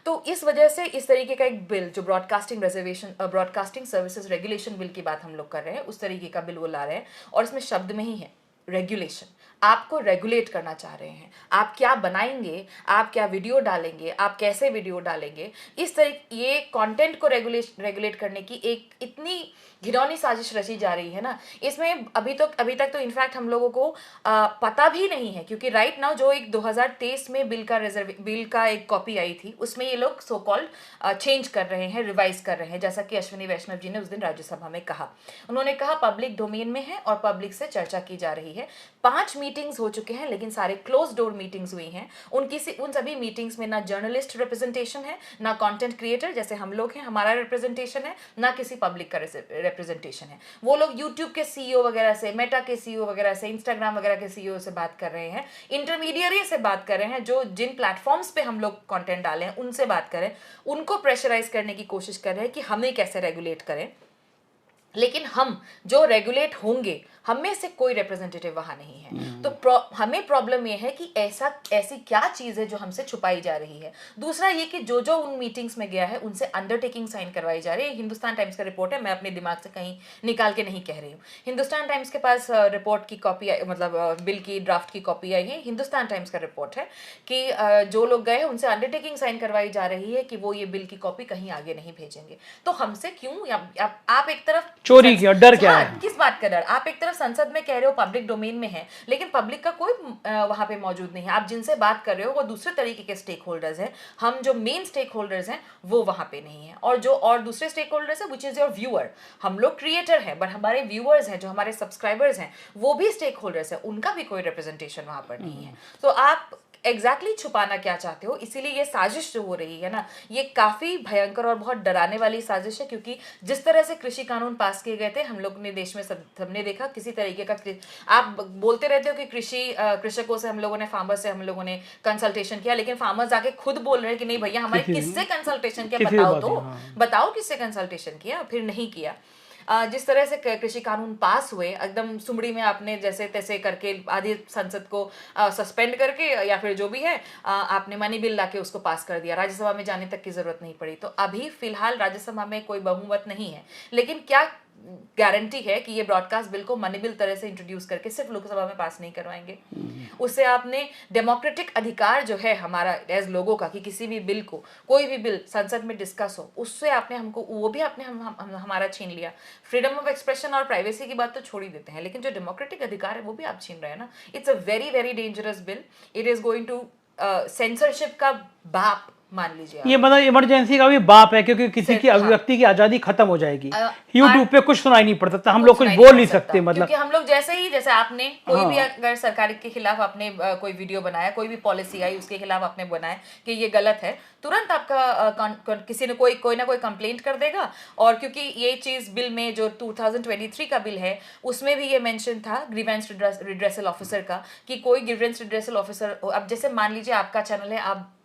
तो इस वजह से इस तरीके का एक बिल, जो ब्रॉडकास्टिंग सर्विसेज रेगुलेशन बिल की बात हम लोग कर रहे हैं, उस तरीके का बिल वो ला रहे हैं, और इसमें शब्द में ही है रेगुलेशन। आपको रेगुलेट करना चाह रहे हैं, आप क्या बनाएंगे, आप क्या वीडियो डालेंगे, आप कैसे वीडियो डालेंगे, इस तरीके ये कंटेंट को रेगुलेट करने की एक इतनी घिनौनी साजिश रची जा रही है ना। इसमें अभी तक तो इनफैक्ट हम लोगों को पता भी नहीं है, क्योंकि राइट नाउ जो एक 2023 में बिल का एक कॉपी आई थी, उसमें ये लोग सो कॉल्ड चेंज कर रहे हैं, रिवाइज कर रहे हैं, जैसा कि अश्विनी वैष्णव जी ने उस दिन राज्यसभा में कहा। उन्होंने कहा पब्लिक डोमेन में है और पब्लिक से चर्चा की जा रही है। 5 मीटिंग्स हो चुके हैं, लेकिन सारे क्लोज डोर मीटिंग्स हुई हैं। उन सभी मीटिंग्स में ना जर्नलिस्ट रिप्रेजेंटेशन है, ना कंटेंट क्रिएटर जैसे हम लोग हैं, हमारा रिप्रेजेंटेशन है, ना किसी पब्लिक का रिप्रेजेंटेशन है। वो लोग यूट्यूब के सीईओ वगैरह से, मेटा के सीईओ वगैरह से, इंस्टाग्राम वगैरह के सीईओ से बात कर रहे हैं, इंटरमीडियरी से बात कर रहे हैं, जो जिन प्लेटफॉर्म्स पे हम लोग कंटेंट डाले हैं उनसे बात करें, उनको प्रेशराइज करने की कोशिश कर रहे हैं कि हमें कैसे रेगुलेट करें। लेकिन हम जो रेगुलेट होंगे, हम में से कोई रिप्रेजेंटेटिव वहां नहीं है। तो हमें प्रॉब्लम ये है कि ऐसी क्या चीज है जो हमसे छुपाई जा रही है। दूसरा ये कि जो उन मीटिंग्स में गया है उनसे अंडरटेकिंग साइन करवाई जा रही है। हिंदुस्तान टाइम्स का रिपोर्ट है, मैं अपने दिमाग से कहीं निकाल के नहीं कह रही हूँ। हिंदुस्तान टाइम्स के पास रिपोर्ट की कॉपी, मतलब बिल की ड्राफ्ट की कॉपी आई है। हिंदुस्तान टाइम्स का रिपोर्ट है कि जो लोग गए उनसे अंडरटेकिंग साइन करवाई जा रही है कि वो ये बिल की कॉपी कहीं आगे नहीं भेजेंगे। तो हमसे क्यों, आप एक तरफ चोरी किया, डर क्या है? किस बात का डर? आप एक तरफ संसद में कह रहे हो पब्लिक डोमेन में है, लेकिन पब्लिक का कोई वहां पे मौजूद नहीं है। आप जिनसे बात कर रहे हो वो दूसरे तरीके के स्टेक होल्डर्स हैं। हम जो मेन स्टेक होल्डर्स हैं वो वहां पे नहीं है, और दूसरे स्टेक होल्डर्स हैं विच इज योर व्यूअर। हम लोग क्रिएटर हैं, बट हमारे व्यूअर्स हैं, जो हमारे सब्सक्राइबर्स हैं, वो भी स्टेक होल्डर्स हैं, उनका भी कोई रिप्रेजेंटेशन वहां पर नहीं है। तो आप एग्जैक्टली छुपाना क्या चाहते हो? इसीलिए ये साजिश जो हो रही है ना, ये काफी भयंकर और बहुत डराने वाली साजिश है। क्योंकि जिस तरह से कृषि कानून पास किए गए थे, हम लोग ने देश में सबने देखा किसी तरीके का, आप बोलते रहते हो कि कृषकों से हम लोगों ने, फार्मर्स से हम लोगों ने कंसल्टेशन किया, लेकिन फार्मर्स आके खुद बोल रहे हैं कि नहीं भैया हमारे किससे कंसल्टेशन किया, बताओ किससे कंसल्टेशन किया, फिर नहीं किया। जिस तरह से कृषि कानून पास हुए, एकदम सुमड़ी में आपने जैसे तैसे करके आधी संसद को सस्पेंड करके, या फिर जो भी है, आपने मनी बिल लाके उसको पास कर दिया, राज्यसभा में जाने तक की जरूरत नहीं पड़ी। तो अभी फिलहाल राज्यसभा में कोई बहुमत नहीं है, लेकिन क्या गारंटी है कि ये ब्रॉडकास्ट बिल को मनी बिल तरह से इंट्रोड्यूस करके सिर्फ लोकसभा में पास नहीं करवाएंगे? उससे आपने डेमोक्रेटिक अधिकार जो है हमारा एज लोगों का, कि किसी भी बिल को, कोई भी बिल संसद में डिस्कस हो, उससे आपने हमको, वो भी आपने हमारा छीन लिया। फ्रीडम ऑफ एक्सप्रेशन और प्राइवेसी की बात तो छोड़ ही देते हैं, लेकिन जो डेमोक्रेटिक अधिकार है वो भी आप छीन रहे हैं ना। It's a very very dangerous bill. It is going to censorship का बाप मान लीजिए। ये मतलब इमरजेंसी का भी बाप है, क्योंकि किसी की अभिव्यक्ति की आजादी खत्म हो जाएगी। यूट्यूब पे कुछ सुनाई नहीं पड़ता, हम लोग कुछ बोल नहीं सकते। मतलब क्योंकि हम लोग जैसे आपने कोई भी अगर सरकार के खिलाफ आपने कोई वीडियो बनाया, कोई भी पॉलिसी आई उसके खिलाफ आपने बनाया कि ये गलत है, तुरंत आपका किसी ने कोई ना कोई कंप्लेंट कर देगा। और क्योंकि ये चीज बिल में, जो 2023 का बिल है, उसमें भी ये मेंशन था ग्रीवेंस रिड्रेसल ऑफिसर का, कि कोई ग्रीवेंस रिड्रेसल ऑफिसर, अब जैसे मान लीजिए आपका चैनल है,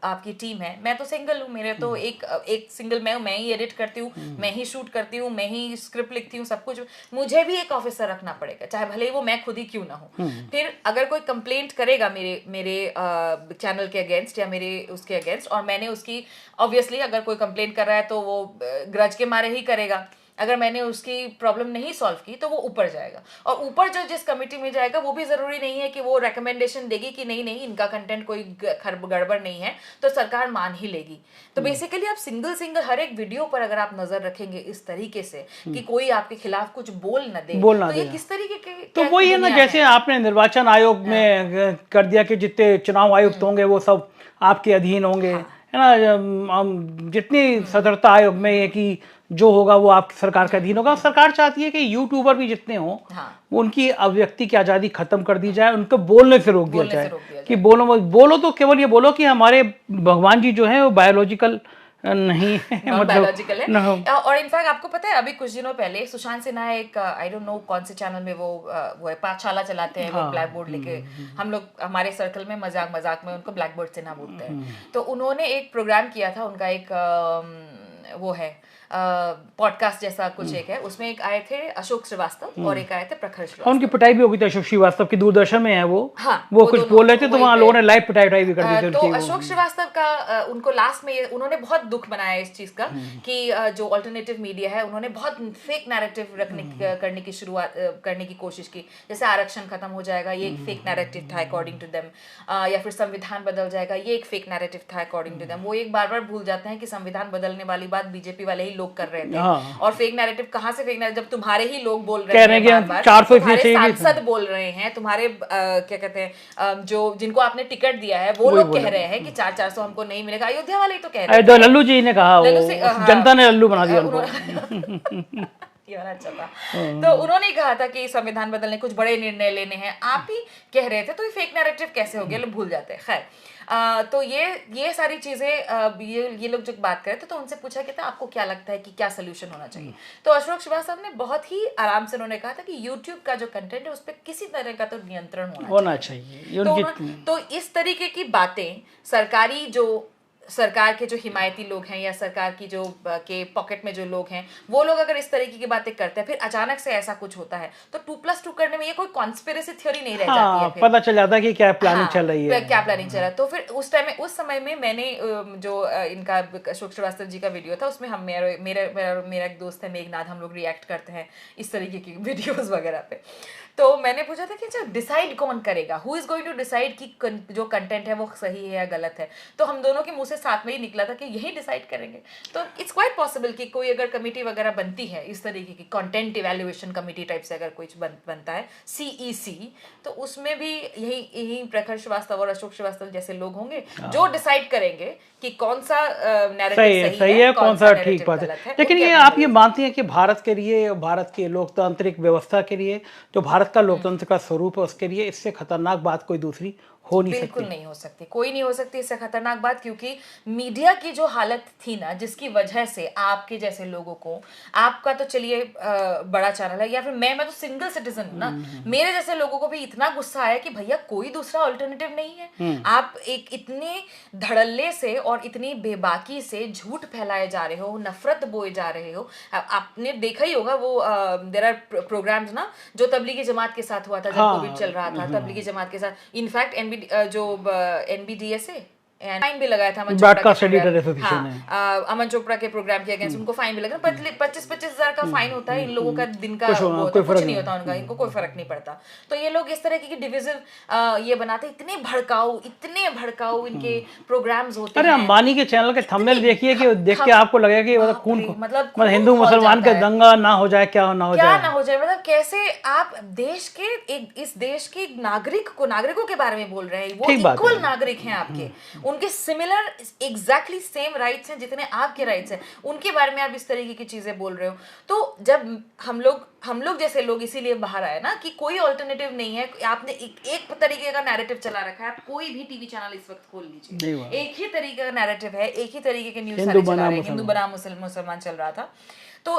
आपकी टीम है, मैं तो सिंगल हूँ, मेरे तो एक सिंगल मैं ही एडिट करती हूँ, मैं ही शूट करती हूँ, मैं ही स्क्रिप्ट लिखती हूँ, सब कुछ मुझे भी एक ऑफिसर रखना पड़ेगा, चाहे भले ही वो मैं खुद ही क्यों ना हूँ। फिर अगर कोई कंप्लेंट करेगा मेरे चैनल के अगेंस्ट या मेरे उसके अगेंस्ट, और मैंने उसकी, ऑब्वियसली अगर कोई कंप्लेंट कर रहा है तो वो ग्रज के मारे ही करेगा, अगर मैंने उसकी प्रॉब्लम नहीं सॉल्व की तो वो ऊपर जाएगा, और ऊपर जो जिस कमेटी में जाएगा वो भी जरूरी नहीं है कि वो रिकमेंडेशन देगी कि नहीं इनका कंटेंट कोई गड़बड़ नहीं है, तो सरकार मान ही लेगी। तो बेसिकली आप सिंगल हर एक वीडियो पर अगर आप नजर रखेंगे इस तरीके से कि कोई आपके खिलाफ कुछ बोल न दे, तो ये किस तरीके के, तो वही है ना, जैसे आपने निर्वाचन आयोग में कर दिया कि जितने चुनाव आयुक्त होंगे वो सब आपके अधीन होंगे, है ना। जितनी सदरता आयोग में है कि जो होगा वो आपकी सरकार के अधीन होगा। सरकार चाहती है कि यूट्यूबर भी जितने हों हाँ उनकी अभिव्यक्ति की आज़ादी खत्म कर दी जाए, उनको बोलने से रोक दिया बोलने से जाए रोक दिया कि बोलो तो केवल ये बोलो कि हमारे भगवान जी जो हैं वो बायोलॉजिकल नहीं है, नॉन बायोलॉजिकल है। न- और इनफैक्ट आपको पता है अभी कुछ दिनों पहले सुशांत सिन्हा एक आई डोंट नो कौन से चैनल में वो है पाठशाला चलाते हैं, वो ब्लैक बोर्ड लेके, हम लोग हमारे सर्कल में मजाक मजाक में उनको ब्लैक बोर्ड सिन्हा बोलते हैं। तो उन्होंने एक प्रोग्राम किया था, उनका एक वो है पॉडकास्ट जैसा कुछ एक है, उसमें एक आए थे अशोक श्रीवास्तव और एक आए थे प्रखर श्रीवास्तव। उनकी पिटाई भी हो गई थी अशोक श्रीवास्तव की, दूरदर्शन में है वो। हाँ, वो कुछ दोनों बोल रहे थे तो वही वहाँ पे। लोगों ने लाइव पिटाई भी कर दी थी तो उनकी। अशोक श्रीवास्तव का उनको लास्ट में उन्होंने बहुत दुख बनाया इस चीज का कि जो अल्टरनेटिव मीडिया है उन्होंने बहुत फेक नैरेटिव करने की शुरुआत करने की कोशिश की, जैसे आरक्षण खत्म हो जाएगा ये एक फेक नैरेटिव था अकॉर्डिंग टू देम, या फिर संविधान बदल जाएगा ये एक फेक नैरेटिव था अकॉर्डिंग टू देम। वो एक बार बार भूल जाते हैं कि संविधान बदलने वाली बात बीजेपी वाले ही लोग कर रहे थे। और फेक नैरेटिव कहाँ से फेक नैरेटिव, जब तुम्हारे ही लोग बोल रहे हैं बार-बार, 400 तुम्हारे सांसद बोल रहे हैं, तुम्हारे क्या कहते हैं जो जिनको आपने टिकट दिया है वो लोग कह रहे हैं कि 400 हमको नहीं मिलेगा। अयोध्या वाले ही तो कह रहे हैं। लल्लू जी ने कहा, जनता ने लल्लू बना दिया उनको। ये वाला अच्छा था। तो उन्होंने कहा था कि संविधान बदलने कुछ बड़े निर्णय लेने हैं, आप ही कह रहे थे, तो ये फेक नैरेटिव कैसे हो गया, लोग भूल जाते हैं। खैर तो ये सारी चीजें ये लोग जब बात कर रहे थे तो उनसे पूछा गया था आपको क्या लगता है कि क्या सोल्यूशन होना चाहिए। तो अशोक श्रीवास्तव ने बहुत ही आराम से उन्होंने कहा था कि यूट्यूब का जो कंटेंट है उस पर किसी तरह का तो नियंत्रण होना चाहिए। तो इस तरीके की बातें सरकार के जो हिमायती लोग हैं या सरकार की जो के पॉकेट में जो लोग हैं वो लोग अगर इस तरीके की बातें करते हैं, फिर अचानक से ऐसा कुछ होता है, तो 2+2 करने में ये कोई कॉन्स्पिरेसी थ्योरी नहीं रह जाती है। पता चल जाता है कि क्या प्लानिंग चल रही है, क्या प्लानिंग चल रहा है। तो फिर उस समय में मैंने जो इनका अशोक श्रीवास्तव जी का वीडियो था उसमें हम मेरा एक दोस्त है मेघनाथ, हम लोग रिएक्ट करते हैं इस तरीके की वीडियोस वगैरह पे। तो मैंने पूछा था कि अच्छा डिसाइड कौन करेगा, who is going to decide कि जो कंटेंट है वो सही है या गलत है। तो हम दोनों के मुंह से साथ में ही निकला था कि यही डिसाइड करेंगे। तो इट्स क्वाइट पॉसिबल कि कोई अगर कमेटी वगैरह बनती है इस तरीके की कंटेंट इवैल्यूएशन कमेटी टाइप से अगर कुछ बनता है CEC, तो उसमें भी यही प्रखर श्रीवास्तव और अशोक श्रीवास्तव जैसे लोग होंगे जो डिसाइड करेंगे कि कौन सा नैरेटिव सही है कौन सा ठीक बात है। लेकिन ये आप ये मानती हैं कि भारत के लिए, भारत की लोकतांत्रिक व्यवस्था के लिए, जो भारत का लोकतंत्र का स्वरूप है उसके लिए इससे खतरनाक बात कोई दूसरी हो नहीं सकती। बिल्कुल नहीं हो सकती, कोई नहीं हो सकती इससे खतरनाक बात, क्योंकि मीडिया की जो हालत थी ना जिसकी वजह से आपके जैसे लोगों को, आपका तो चलिए बड़ा चैनल है या फिर मैं तो सिंगल सिटीजन हूं ना, मेरे जैसे लोगों को भी इतना गुस्सा आया कि भैया कोई दूसरा अल्टरनेटिव नहीं है। आप एक इतने धड़ल्ले से और इतनी बेबाकी से झूठ फैलाए जा रहे हो, नफरत बोए जा रहे हो। आपने देखा ही होगा वो देयर आर प्रोग्राम्स ना जो तबलीगी जमात के साथ हुआ था जब कोविड चल रहा था, तबलीगी जमात के साथ इनफैक्ट जो NBDSA फाइन भी लगाया था अमन चोपड़ा के प्रोग्राम के अगेंस्ट, उनको फाइन भी लगा। 25-25 हजार का फाइन होता है इन लोगों का, दिन का कुछ नहीं होता उनका, इनको कोई फर्क नहीं पड़ता। तो ये लोग इस तरह की डिविजिव ये बनाते, इतने भड़काऊ इनके प्रोग्राम्स होते हैं। अरे अंबानी के चैनल के थंबनेल देखिए कि देख के आपको लगेगा कि मतलब हिंदू मुसलमान का दंगा ना हो जाए, क्या ना हो जाए। मतलब कैसे आप इस देश के नागरिकों के बारे में बोल रहे हैं, वो इक्वल नागरिक हैं आपके, उनके सिमिलर एग्जैक्टली सेम राइट्स हैं जितने आपके राइट्स हैं, उनके बारे में आप इस तरीके की चीजें बोल रहे हो। तो जब हम लोग जैसे लोग इसीलिए बाहर आए ना कि कोई अल्टरनेटिव नहीं है, आपने एक तरीके का नैरेटिव चला रखा है। आप कोई भी टीवी चैनल इस वक्त खोल लीजिए, एक ही तरीके का नैरेटिव है, एक ही तरीके के न्यूज़ चला रहे हैं, हिंदू बनाम मुसलमान चल रहा था। तो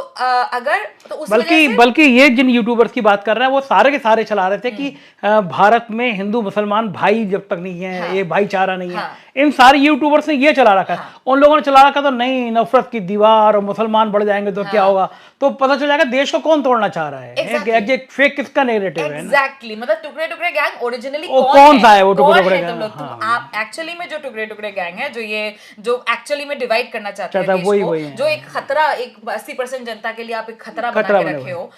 अगर तो उस बल्कि ये जिन यूट्यूबर्स की बात कर रहे हैं वो सारे के सारे चला रहे थे कि भारत में हिंदू मुसलमान भाई जब तक नहीं है, ये भाईचारा नहीं है, इन सारे यूट्यूबर्स ने ये चला रखा है। उन लोगों ने चला रखा तो नहीं, नफरत की दीवार और मुसलमान बढ़ जाएंगे तो क्या होगा, तो पता चल जाएगा देश को कौन तोड़ना चाह रहा है। फेक किसका नैरेटिव है। एग्जैक्टली, मतलब टुकड़े टुकड़े गैंग ओरिजिनली कौन सा है वो टुकड़े गैंग? आप एक्चुअली में जो टुकड़े टुकड़े गैंग है, जो एक्चुअली में डिवाइड करना चाहते हैं देश को, जो एक खतरा, एक 80% जनता के लिए आप एक खतरा बना के रखे हो।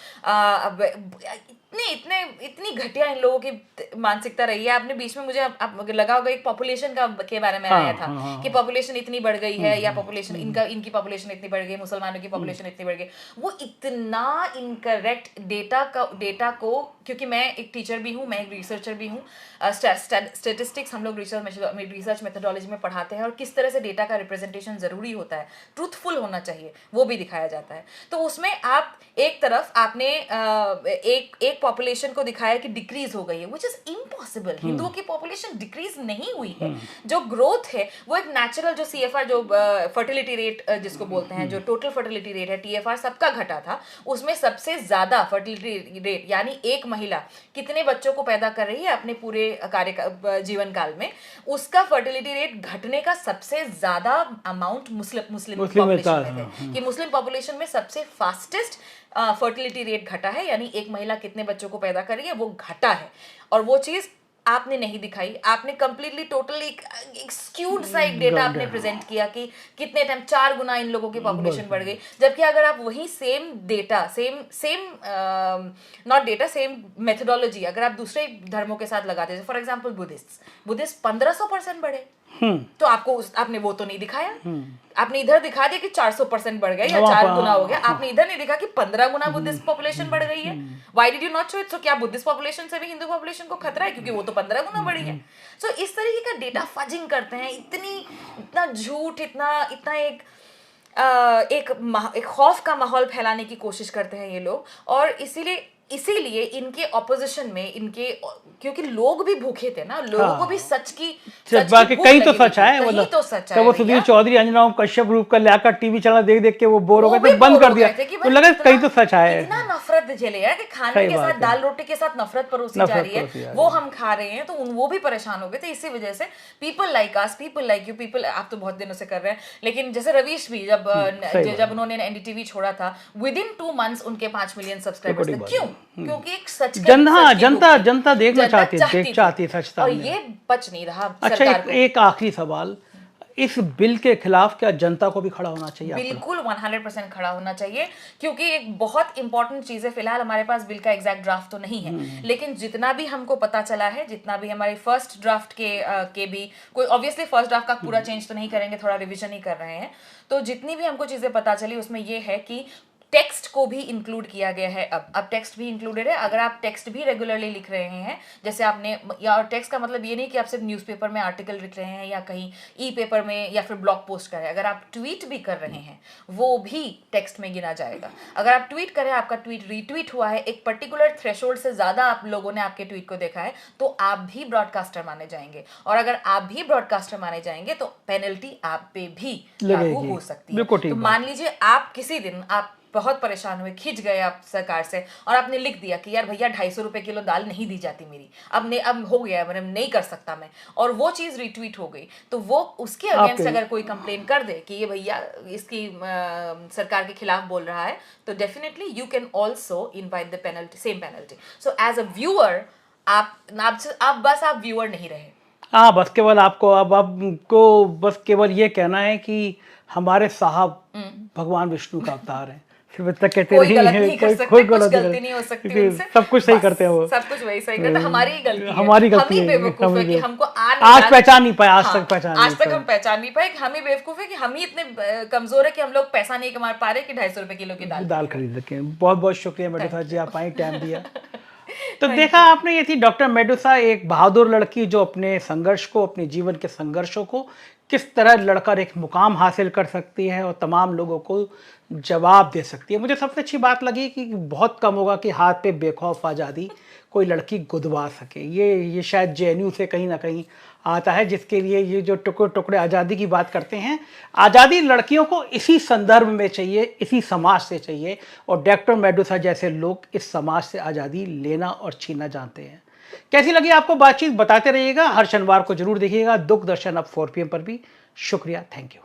इतनी घटिया इन लोगों की मानसिकता रही है। आपने बीच में मुझे लगा होगा एक पॉपुलेशन के बारे में आया था कि पॉपुलेशन इतनी बढ़ गई है, या पॉपुलेशन इनकी पॉपुलेशन इतनी बढ़ गई, मुसलमानों की पॉपुलेशन इतनी बढ़ गई। वो इतना इनकरेक्ट डेटा को, क्योंकि मैं एक टीचर भी हूँ, मैं एक रिसर्चर भी हूँ, स्टैटिस्टिक्स हम लोग रिसर्च मेथोडोलॉजी में पढ़ाते हैं और किस तरह से डेटा का रिप्रेजेंटेशन ज़रूरी होता है, ट्रूथफुल होना चाहिए, वो भी दिखाया जाता है। तो उसमें आप एक तरफ आपने एक पॉपुलेशन को दिखाया कि डिक्रीज हो गई है, विच इज़ इम्पॉसिबल। हिंदुओं की पॉपुलेशन डिक्रीज नहीं हुई है, जो ग्रोथ है वो एक नेचुरल, जो CFR जो फर्टिलिटी रेट जिसको बोलते हैं, जो टोटल फर्टिलिटी रेट है, TFR सबका घटा था, उसमें सबसे ज़्यादा फर्टिलिटी रेट यानी एक महिला कितने बच्चों को पैदा कर रही है अपने पूरे जीवन काल में, उसका फर्टिलिटी रेट घटने का सबसे ज्यादा अमाउंट मुस्लिम पॉपुलेशन में है, कि मुस्लिम पॉपुलेशन में सबसे फास्टेस्ट फर्टिलिटी रेट घटा है, यानी एक महिला कितने बच्चों को पैदा कर रही है वो घटा है। और वो चीज आपने नहीं दिखाई, आपने कंप्लीटली टोटली एक स्क्यूड सा एक डेटा आपने प्रेजेंट किया कि कितने टाइम 4 गुना इन लोगों की पॉपुलेशन बढ़ गई, जबकि अगर आप वही सेम डेटा सेम मेथोडोलॉजी अगर आप दूसरे धर्मों के साथ लगाते हैं, फॉर एग्जांपल बुद्धिस्ट 1500% बढ़े, तो आपने वो तो नहीं दिखाया, आपने इधर दिखा दिया कि 400% बढ़ गया या 4 गुना हो गया, आपने इधर नहीं दिखा कि 15 गुना बुद्धिस्ट पॉपुलेशन बढ़ गई है। Why did you not show it? So क्या बुद्धिस्ट पॉपुलेशन से भी हिंदू पॉपुलेशन को खतरा है, क्योंकि वो तो 15 गुना बढ़ी है। सो इस तरीके का डेटा फजिंग करते हैं, इतना झूठ, इतना एक खौफ का माहौल फैलाने की कोशिश करते हैं ये लोग। और इसीलिए इनके ऑपोजिशन में क्योंकि लोग भी भूखे थे ना, लोगों को भी सच की कहीं तो सच है, कहीं तो सच है। वो सुधीर चौधरी, अंजनाराम कश्यप ग्रुप का लाकर टीवी चैनल देख के वो बोर हो गए थे, बंद कर दिया, तो लगा कहीं तो सच है। इतना नफरत झेले यार कि खाने के साथ दाल रोटी के साथ नफरत परोसी जा रही है, वो हम खा रहे हैं, तो वो भी परेशान हो गए थे। इसी वजह से people like us, people like you, people, आप तो बहुत दिनों से कर रहे हैं, लेकिन जैसे रवीश भी जब उन्होंने NDTV छोड़ा था, विद इन 2 months उनके 5 मिलियन सब्सक्राइबर्स थे। क्यों? क्योंकि एक सच जनता देखना चाहती है सच। और ये बच नहीं रहा। अच्छा, एक आखिरी सवाल, इस बिल के खिलाफ क्या जनता को भी खड़ा होना चाहिए? बिल्कुल 100% खड़ा होना चाहिए, क्योंकि एक बहुत इंपॉर्टेंट चीज है। फिलहाल हमारे पास बिल का एग्जैक्ट ड्राफ्ट तो नहीं है, लेकिन जितना भी हमको पता चला है, जितना भी हमारे फर्स्ट ड्राफ्ट के भी, कोई ऑब्वियसली फर्स्ट ड्राफ्ट का पूरा चेंज तो नहीं करेंगे, थोड़ा रिविजन ही कर रहे हैं, तो जितनी भी हमको चीजें पता चली उसमें ये है कि टेक्स्ट को भी इंक्लूड किया गया है। अब टेक्स्ट भी इंक्लूडेड है। अगर आप टेक्स्ट भी रेगुलरली लिख रहे हैं, जैसे आपने, या टेक्स्ट का मतलब ये नहीं कि आप सिर्फ न्यूज़पेपर में आर्टिकल लिख रहे हैं या कहीं ई-पेपर में या फिर ब्लॉग पोस्ट कर रहे हैं, अगर आप ट्वीट भी कर रहे हैं वो भी टेक्स्ट में गिना जाएगा। अगर आप ट्वीट करें, आपका ट्वीट रीट्वीट हुआ है, एक पर्टिकुलर थ्रेशोल्ड से ज़्यादा आप लोगों ने आपके ट्वीट को देखा है, तो आप भी ब्रॉडकास्टर माने जाएंगे। और अगर आप भी ब्रॉडकास्टर माने जाएंगे तो पेनल्टी आप पे भी लागू हो सकती है। तो मान लीजिए आप किसी दिन आप बहुत परेशान हुए, खिंच गए आप सरकार से, और आपने लिख दिया कि यार भैया 250 रुपए किलो दाल नहीं दी जाती मेरी, अब हो गया, मतलब नहीं कर सकता मैं, और वो चीज रिट्वीट हो गई, तो वो उसके अगेंस्ट अगर कोई कंप्लेन कर दे कि ये भैया इसकी सरकार के खिलाफ बोल रहा है, तो definitely you can also invite the penalty, same penalty. So as a viewer आप व्यूअर नहीं रहे। हाँ, बस केवल आपको बस केवल ये कहना है कि हमारे साहब भगवान विष्णु का अवतार है, तक कहते कोई गलत नहीं कर सकते, कुछ गलती नहीं हो सकती उनसे, सब कुछ सही करते हैं वो, सब कुछ वही सही करते हैं। हमारी गलती है, हम ही बेवकूफ है कि हमको आज पहचान नहीं पाए, आज तक हम पहचान नहीं पाए। हम ही बेवकूफ है कि हम ही इतने कमजोर है कि हम लोग पैसा नहीं कमा पा रहे कि 250 रुपए किलो की दाल खरीद सके। बहुत बहुत शुक्रिया मेडुसा जी, आप आई, टाइम दिया। तो देखा आपने, ये थी डॉक्टर मेडुसा, एक बहादुर लड़की जो अपने संघर्ष को, अपने जीवन के संघर्षों को किस तरह लड़कर एक मुकाम हासिल कर सकती है और तमाम लोगों को जवाब दे सकती है। मुझे सबसे अच्छी बात लगी कि बहुत कम होगा कि हाथ पे बेखौफ आज़ादी कोई लड़की गुदवा सके। ये शायद JNU से कहीं ना कहीं आता है, जिसके लिए ये जो टुकड़े टुकड़े आज़ादी की बात करते हैं, आज़ादी लड़कियों को इसी संदर्भ में चाहिए, इसी समाज से चाहिए, और डॉक्टर मेडुसा जैसे लोग इस समाज से आज़ादी लेना और छीनना जानते हैं। कैसी लगी आपको बातचीत बताते रहिएगा, हर शनिवार को जरूर देखिएगा दुख दर्शन अब 4 PM पर भी। शुक्रिया, थैंक यू।